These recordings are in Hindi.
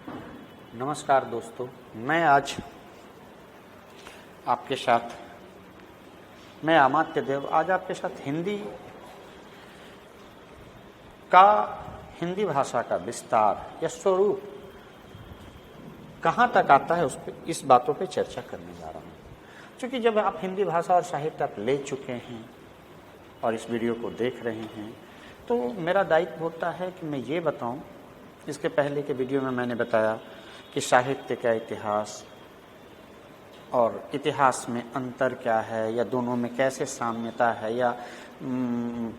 नमस्कार दोस्तों, मैं आज आपके साथ मैं अमात्य देव आज आपके साथ हिंदी भाषा का विस्तार या स्वरूप कहाँ तक आता है इस बातों पे चर्चा करने जा रहा हूँ। क्योंकि जब आप हिंदी भाषा और साहित्य आप ले चुके हैं और इस वीडियो को देख रहे हैं तो मेरा दायित्व होता है कि मैं ये बताऊं। इसके पहले के वीडियो में मैंने बताया कि साहित्य का इतिहास और इतिहास में अंतर क्या है या दोनों में कैसे साम्यता है या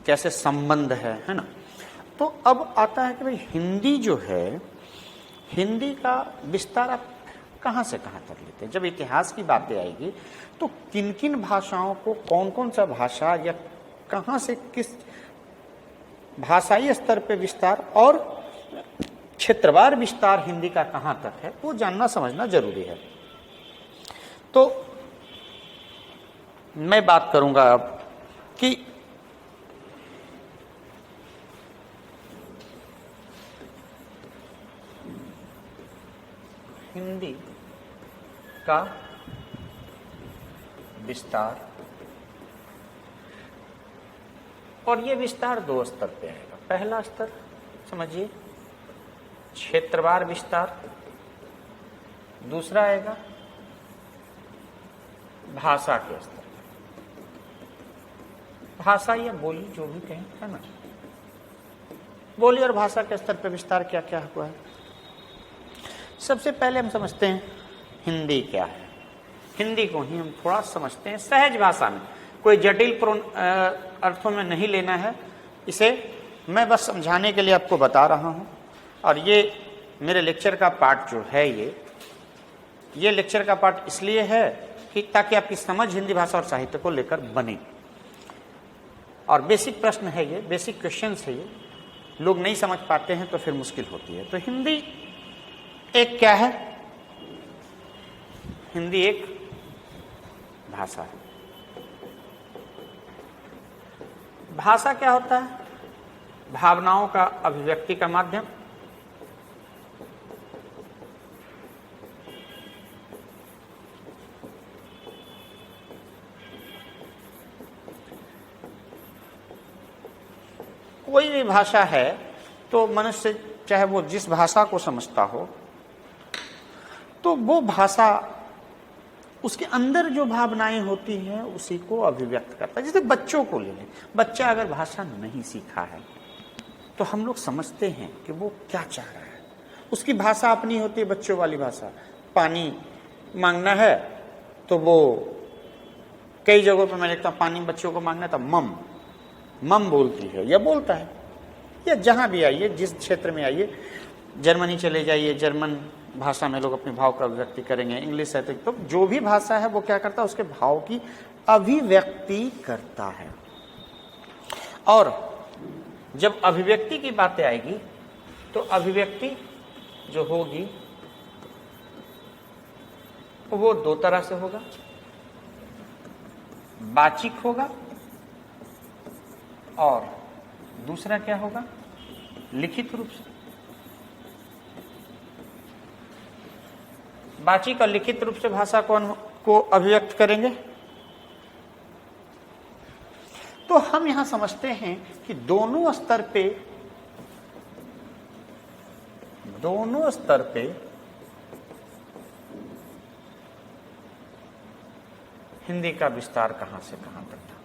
कैसे संबंध है ना। तो अब आता है कि भाई हिंदी जो है, हिंदी का विस्तार आप कहाँ से कहाँ तक लेते हैं। जब इतिहास की बातें आएगी तो किन किन भाषाओं को कौन कौन सा भाषा या कहाँ से किस भाषाई स्तर पे विस्तार और क्षेत्रवार विस्तार हिंदी का कहाँ तक है वो जानना समझना जरूरी है। तो मैं बात करूंगा अब कि हिंदी का विस्तार, और ये विस्तार दो स्तर पे आएगा। पहला स्तर समझिए क्षेत्रवार विस्तार, दूसरा आएगा भाषा के स्तर। भाषा या बोली जो भी कहें, है ना। बोली और भाषा के स्तर पे विस्तार क्या क्या हुआ है। सबसे पहले हम समझते हैं हिंदी क्या है। हिंदी को ही हम थोड़ा समझते हैं सहज भाषा में, कोई जटिल अर्थों में नहीं लेना है इसे। मैं बस समझाने के लिए आपको बता रहा हूं। और ये मेरे लेक्चर का पार्ट जो है, ये लेक्चर का पार्ट इसलिए है कि ताकि आपकी समझ हिंदी भाषा और साहित्य को लेकर बने। और बेसिक प्रश्न है ये, बेसिक क्वेश्चंस है ये। लोग नहीं समझ पाते हैं तो फिर मुश्किल होती है। तो हिंदी एक क्या है? हिंदी एक भाषा है। भाषा क्या होता है? भावनाओं का अभिव्यक्ति का माध्यम। कोई भी भाषा है तो मनुष्य चाहे वो जिस भाषा को समझता हो तो वो भाषा उसके अंदर जो भावनाएं होती हैं उसी को अभिव्यक्त करता है। जैसे बच्चों को ले लें, बच्चा अगर भाषा नहीं सीखा है तो हम लोग समझते हैं कि वो क्या चाह रहा है। उसकी भाषा अपनी होती है, बच्चों वाली भाषा। पानी मांगना है तो वो कई जगहों पर मैं देखता हूं पानी बच्चों को मांगना था मम मम बोलती है या बोलता है। या जहां भी आइए, जिस क्षेत्र में आइए, जर्मनी चले जाइए, जर्मन भाषा में लोग अपने भाव का अभिव्यक्ति करेंगे। इंग्लिश है तो जो भी भाषा है वो क्या करता है, उसके भाव की अभिव्यक्ति करता है। और जब अभिव्यक्ति की बातें आएगी तो अभिव्यक्ति जो होगी वो दो तरह से होगा। वाचिक होगा और दूसरा क्या होगा, लिखित रूप से। वाचिक और लिखित रूप से भाषा को अभिव्यक्त करेंगे। तो हम यहां समझते हैं कि दोनों स्तर पे हिंदी का विस्तार कहां से कहां तक था।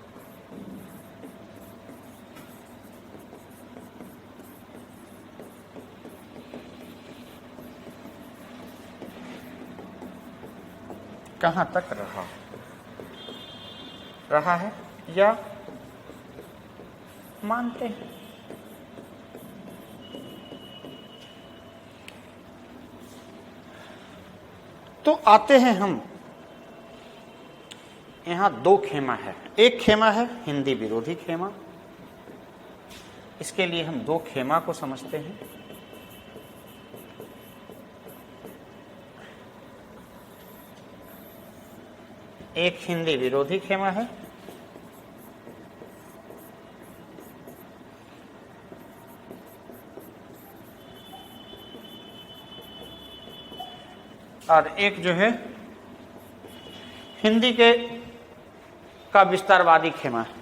कहां तक रहा है या मानते हैं। तो आते हैं हम, यहां दो खेमा है। एक खेमा है हिंदी विरोधी खेमा। इसके लिए हम दो खेमा को समझते हैं। एक हिंदी विरोधी खेमा है और एक जो है हिंदी के का विस्तारवादी खेमा है।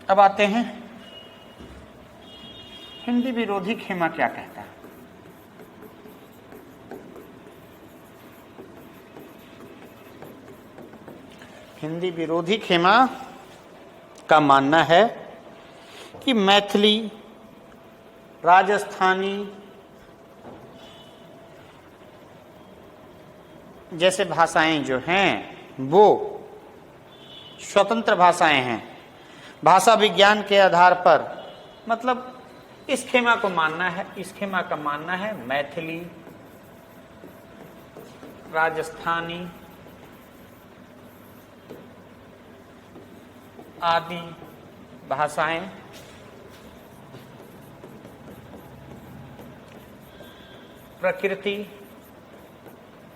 अब आते हैं हिंदी विरोधी खेमा क्या कहता है। हिंदी विरोधी खेमा का मानना है कि मैथिली, राजस्थानी जैसे भाषाएं जो हैं वो स्वतंत्र भाषाएं हैं। भाषा विज्ञान के आधार पर, मतलब इस खेमा को मानना है, इस खेमा का मानना है मैथिली, राजस्थानी आदि भाषाएं प्रकृति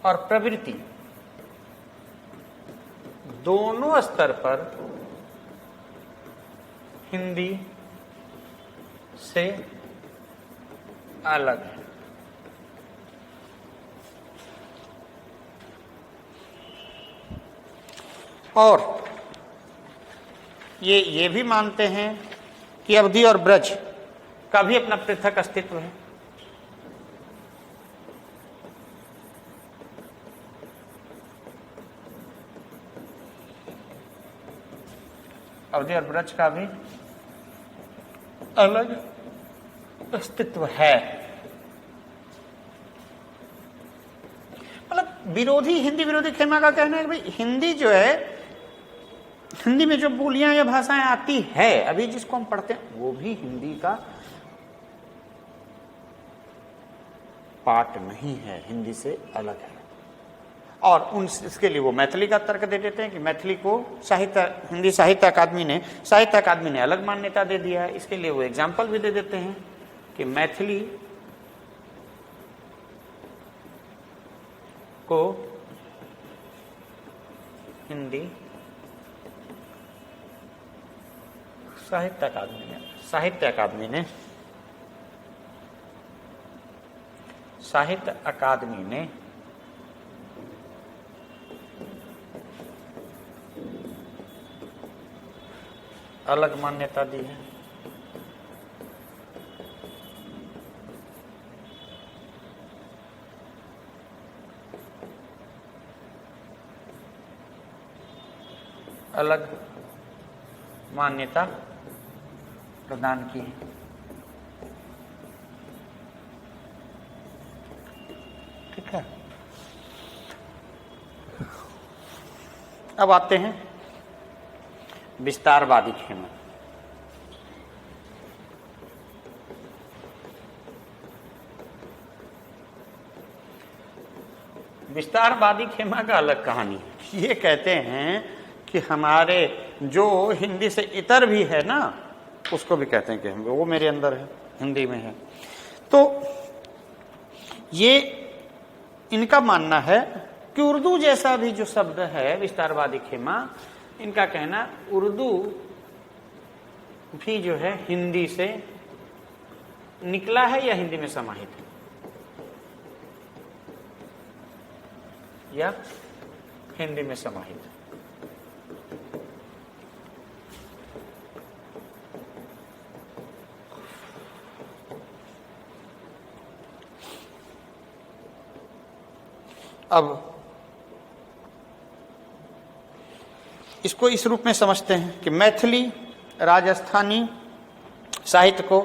और प्रवृत्ति दोनों स्तर पर हिंदी से अलग है। और ये भी मानते हैं कि अवधी और ब्रज का भी अपना पृथक अस्तित्व है। अवधी और ब्रज का भी अलग अस्तित्व है। मतलब विरोधी, हिंदी विरोधी खेमा का कहना है कि भाई हिंदी जो है, हिंदी में जो बोलियां या भाषाएं आती है अभी जिसको हम पढ़ते हैं वो भी हिंदी का पार्ट नहीं है, हिंदी से अलग है। और इसके लिए वो मैथिली का तर्क दे देते हैं कि मैथिली को हिंदी साहित्य अकादमी ने अलग मान्यता दे दिया है। इसके लिए वो एग्जाम्पल भी दे देते हैं कि मैथिली को हिंदी साहित्य अकादमी ने अलग मान्यता दी है। अलग मान्यता प्रदान की है। ठीक है। अब आते हैं विस्तारवादी खेमा। विस्तारवादी खेमा का अलग कहानी है। ये कहते हैं कि हमारे जो हिंदी से इतर भी है ना, उसको भी कहते हैं कि वो मेरे अंदर है, हिंदी में है। तो ये इनका मानना है कि उर्दू जैसा भी जो शब्द है, विस्तारवादी खेमा, इनका कहना उर्दू भी जो है हिंदी से निकला है या हिंदी में समाहित है, या हिंदी में समाहित है। अब इसको इस रूप में समझते हैं कि मैथिली, राजस्थानी साहित्य को,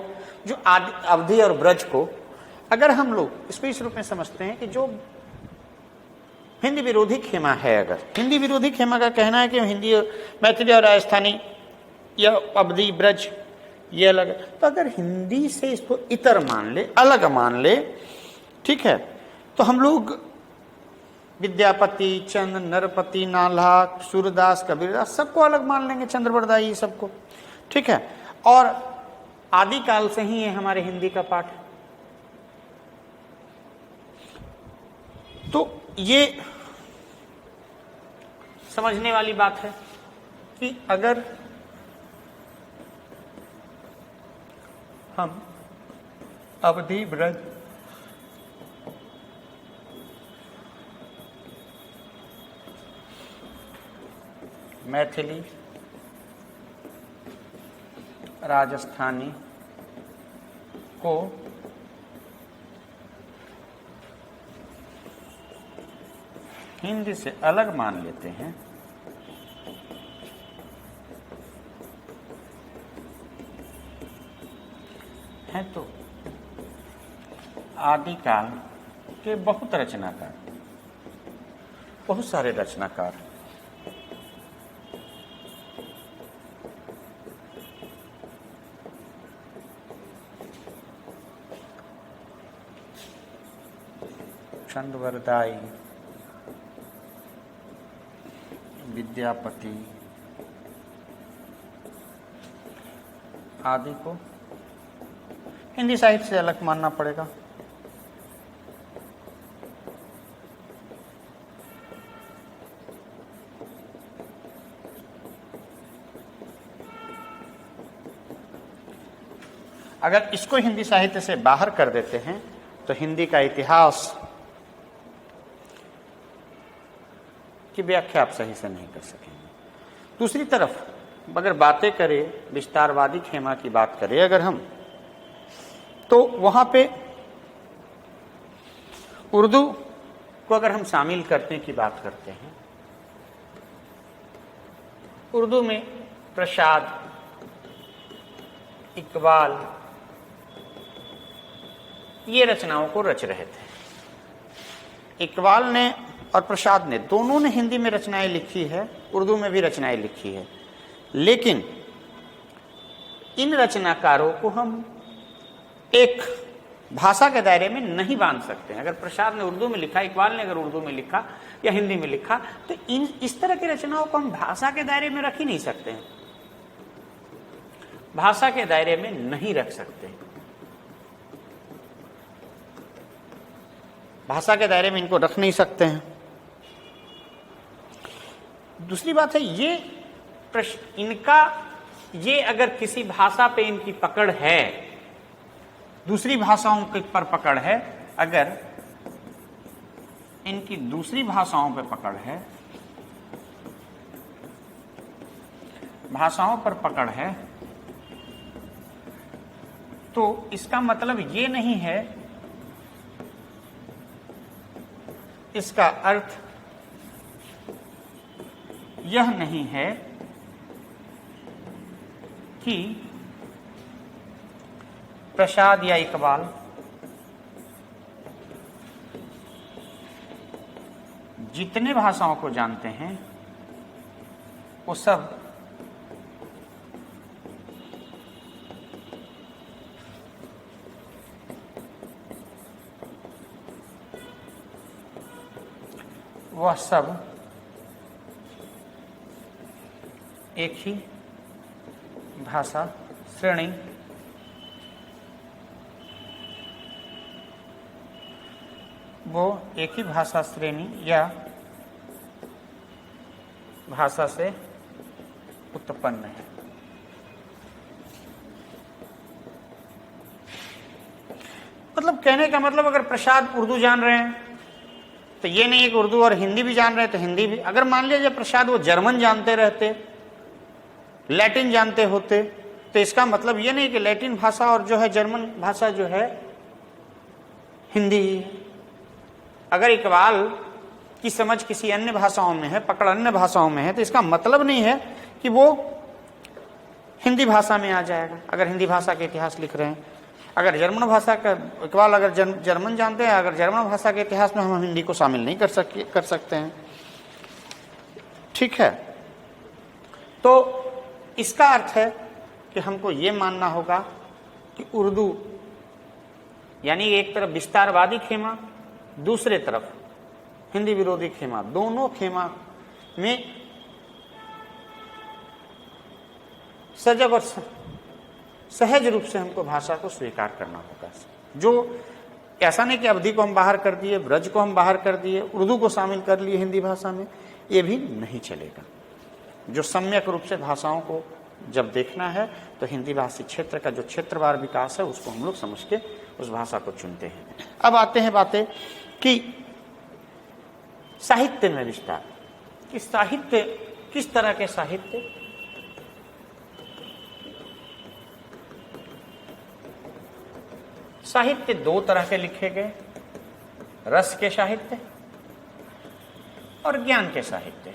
जो अवधी और ब्रज को, अगर हम लोग इसको इस रूप में समझते हैं कि जो हिंदी विरोधी खेमा है, अगर हिंदी विरोधी खेमा का कहना है कि हिंदी, मैथिली और राजस्थानी या अवधी ब्रज ये अलग, तो अगर हिंदी से इसको इतर मान ले, अलग मान ले, ठीक है, तो हम लोग विद्यापति, चंद, नरपति, नाल्हा, सूरदास, कबीरदास सबको अलग मान लेंगे, चंद्रवरदाई सबको। ठीक है। और आदिकाल से ही ये हमारे हिंदी का पाठ है। तो ये समझने वाली बात है कि अगर हम अवधि ब्रज मैथिली, राजस्थानी को हिंदी से अलग मान लेते हैं तो आदिकाल के बहुत रचनाकार, बहुत सारे रचनाकार चंद्रवरदाई, विद्यापति आदि को हिंदी साहित्य से अलग मानना पड़ेगा। अगर इसको हिंदी साहित्य से बाहर कर देते हैं तो हिंदी का इतिहास की व्याख्या आप सही से नहीं कर सकेंगे। दूसरी तरफ अगर बातें करें, विस्तारवादी खेमा की बात करें अगर हम, तो वहां पे उर्दू को अगर हम शामिल करने की बात करते हैं, उर्दू में प्रसाद, इकबाल ये रचनाओं को रच रहे थे। इकबाल ने और प्रसाद ने दोनों ने हिंदी में रचनाएं लिखी है, उर्दू में भी रचनाएं लिखी है, लेकिन इन रचनाकारों को हम एक भाषा के दायरे में नहीं बांध सकते हैं। अगर प्रसाद ने उर्दू में लिखा, इकबाल ने अगर उर्दू में लिखा या हिंदी में लिखा, तो इस तरह की रचनाओं को हम भाषा के दायरे में रख ही नहीं सकते हैं, भाषा के दायरे में नहीं रख सकते। भाषा के दायरे में इनको रख नहीं सकते हैं। दूसरी बात है ये अगर किसी भाषा पे इनकी पकड़ है, दूसरी भाषाओं के पर पकड़ है, अगर इनकी दूसरी भाषाओं पे पकड़ है, भाषाओं पर पकड़ है, तो इसका मतलब ये नहीं है, इसका अर्थ यह नहीं है कि प्रसाद या इकबाल जितने भाषाओं को जानते हैं वो सब एक ही भाषा श्रेणी वो एक ही भाषा श्रेणी या भाषा से उत्पन्न है। मतलब कहने का मतलब अगर प्रसाद उर्दू जान रहे हैं तो ये नहीं है कि उर्दू और हिंदी भी जान रहे हैं तो हिंदी भी। अगर मान लीजिए प्रसाद वो जर्मन जानते रहते, लैटिन जानते होते, तो इसका मतलब ये नहीं कि लैटिन भाषा और जो है जर्मन भाषा जो है हिंदी ही है। अगर इकबाल की समझ किसी अन्य भाषाओं में है, पकड़ अन्य भाषाओं में है, तो इसका मतलब नहीं है कि वो हिंदी भाषा में आ जाएगा। अगर हिंदी भाषा के इतिहास लिख रहे हैं, अगर जर्मन भाषा का इकबाल अगर जर्मन जानते हैं, अगर जर्मन भाषा के इतिहास में हम हिंदी को शामिल नहीं कर सकते हैं। ठीक है, तो इसका अर्थ है कि हमको ये मानना होगा कि उर्दू यानी एक तरफ विस्तारवादी खेमा, दूसरे तरफ हिंदी विरोधी खेमा, दोनों खेमा में सजग और सहज रूप से हमको भाषा को स्वीकार करना होगा। जो ऐसा नहीं कि अवधी को हम बाहर कर दिए, ब्रज को हम बाहर कर दिए, उर्दू को शामिल कर लिए हिंदी भाषा में, ये भी नहीं चलेगा। जो सम्यक रूप से भाषाओं को जब देखना है तो हिंदी भाषी क्षेत्र का जो क्षेत्रवार विकास है उसको हम लोग समझ के उस भाषा को चुनते हैं। अब आते हैं बातें कि साहित्य में विस्तार, कि साहित्य किस तरह के साहित्य। साहित्य दो तरह के लिखे गए, रस के साहित्य और ज्ञान के साहित्य।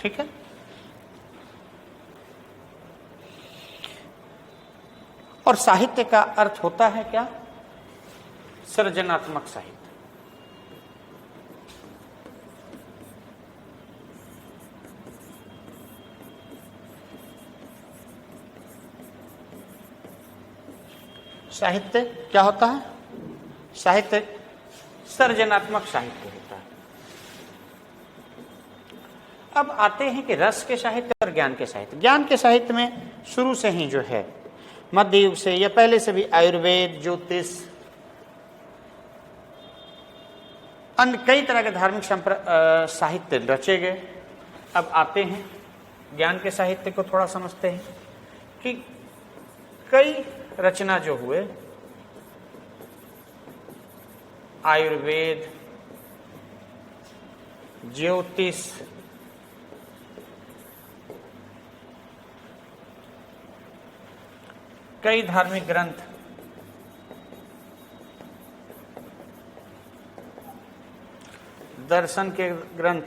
ठीक है। और साहित्य का अर्थ होता है क्या? सृजनात्मक साहित्य। साहित्य क्या होता है? साहित्य सृजनात्मक साहित्य होता है। अब आते हैं कि रस के साहित्य और ज्ञान के साहित्य। ज्ञान के साहित्य में शुरू से ही जो है, मध्य युग से या पहले से भी आयुर्वेद, ज्योतिष, अन्य कई तरह के धार्मिक साहित्य रचे गए। अब आते हैं ज्ञान के साहित्य को थोड़ा समझते हैं कि कई रचना जो हुए, आयुर्वेद, ज्योतिष, कई धार्मिक ग्रंथ, दर्शन के ग्रंथ,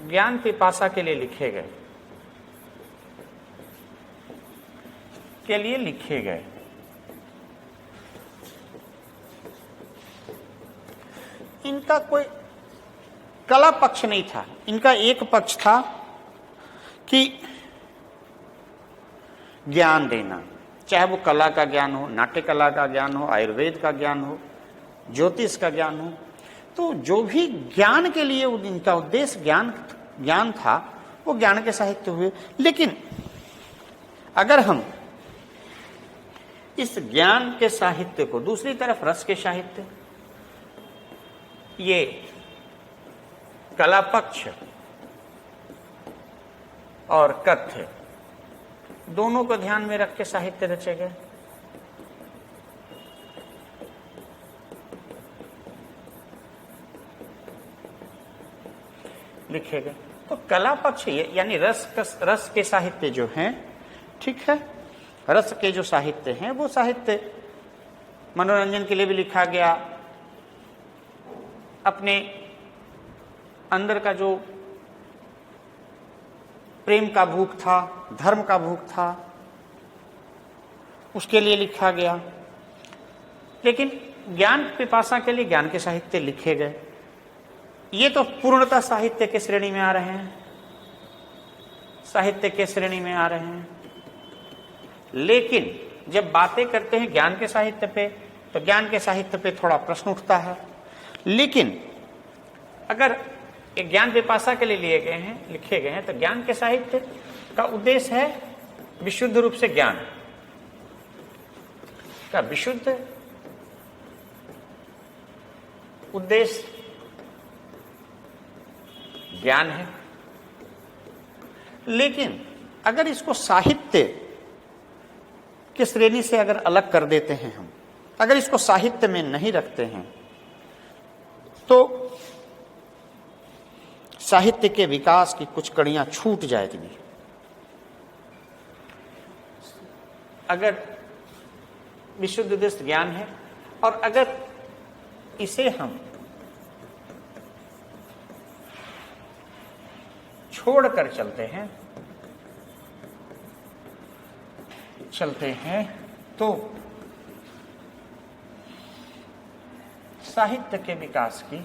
ज्ञान पिपासा के लिए लिखे गए, इनका कोई कला पक्ष नहीं था। इनका एक पक्ष था कि ज्ञान देना, चाहे वो कला का ज्ञान हो, नाट्य कला का ज्ञान हो, आयुर्वेद का ज्ञान हो, ज्योतिष का ज्ञान हो। तो जो भी ज्ञान के लिए इनका उद्देश्य ज्ञान था, वो ज्ञान के साहित्य हुए। लेकिन अगर हम इस ज्ञान के साहित्य को दूसरी तरफ रस के साहित्य, ये कला पक्ष और कथ्य दोनों को ध्यान में रख के साहित्य रचे गए। लिखे गए। तो कला पक्ष यानी रस के साहित्य जो हैं, ठीक है, रस के जो साहित्य हैं वो साहित्य मनोरंजन के लिए भी लिखा गया। अपने अंदर का जो प्रेम का भूख था, धर्म का भूख था, उसके लिए लिखा गया। लेकिन ज्ञान पिपासा के लिए ज्ञान के साहित्य लिखे गए। ये तो पूर्णतः साहित्य के श्रेणी में आ रहे हैं, साहित्य के श्रेणी में आ रहे हैं। लेकिन जब बातें करते हैं ज्ञान के साहित्य पे, तो ज्ञान के साहित्य पे थोड़ा प्रश्न उठता है। लेकिन अगर एक ज्ञान पिपासा के लिए लिखे गए हैं, तो ज्ञान के साहित्य का उद्देश्य है विशुद्ध रूप से ज्ञान का, विशुद्ध उद्देश्य ज्ञान है। लेकिन अगर इसको साहित्य की श्रेणी से अगर अलग कर देते हैं हम, अगर इसको साहित्य में नहीं रखते हैं, तो साहित्य के विकास की कुछ कड़ियां छूट जाएगी। अगर विशुद्ध उद्देश्य ज्ञान है और अगर इसे हम छोड़कर चलते हैं तो साहित्य के विकास की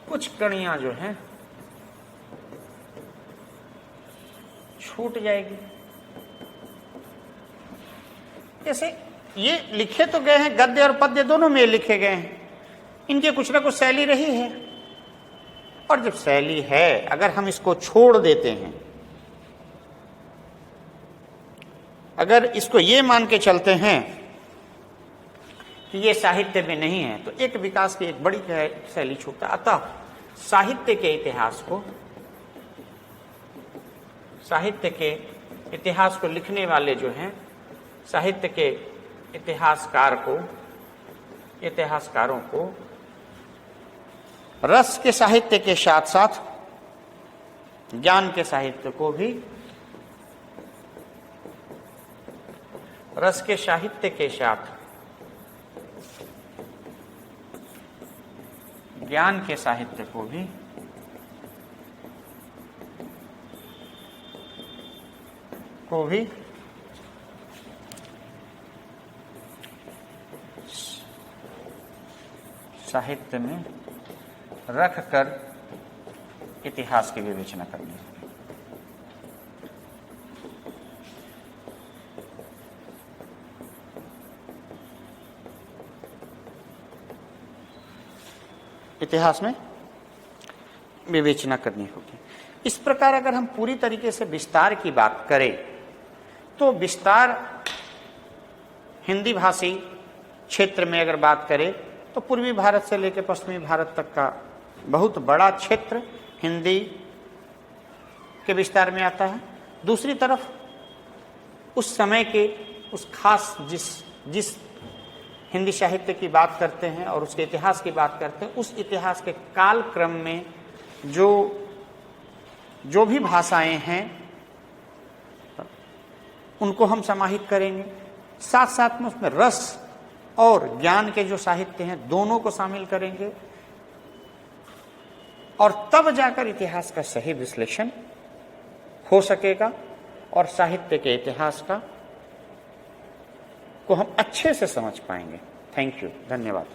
कुछ कड़ियां जो हैं छूट जाएगी। जैसे ये लिखे तो गए हैं, गद्य और पद्य दोनों में लिखे गए हैं, इनके कुछ ना कुछ शैली रही है। और जब शैली है, अगर हम इसको छोड़ देते हैं, अगर इसको ये मान के चलते हैं कि ये साहित्य में नहीं है, तो एक विकास की एक बड़ी शैली छूटता। अतः साहित्य के इतिहास को, साहित्य के इतिहास को लिखने वाले जो हैं, साहित्य के इतिहासकारों को रस के साहित्य के साथ साथ ज्ञान के साहित्य को भी, रस के साहित्य के साथ ज्ञान के साहित्य को भी साहित्य में रखकर इतिहास की विवेचना करनी है। इतिहास में विवेचना करनी होगी। इस प्रकार अगर हम पूरी तरीके से विस्तार की बात करें, तो विस्तार हिंदी भाषी क्षेत्र में अगर बात करें, तो पूर्वी भारत से लेकर पश्चिमी भारत तक का बहुत बड़ा क्षेत्र हिंदी के विस्तार में आता है। दूसरी तरफ उस समय के उस खास जिस हिंदी साहित्य की बात करते हैं और उसके इतिहास की बात करते हैं, उस इतिहास के काल क्रम में जो भी भाषाएं हैं उनको हम समाहित करेंगे। साथ साथ में उसमें रस और ज्ञान के जो साहित्य हैं दोनों को शामिल करेंगे, और तब जाकर इतिहास का सही विश्लेषण हो सकेगा और साहित्य के इतिहास को हम अच्छे से समझ पाएंगे। थैंक यू, धन्यवाद।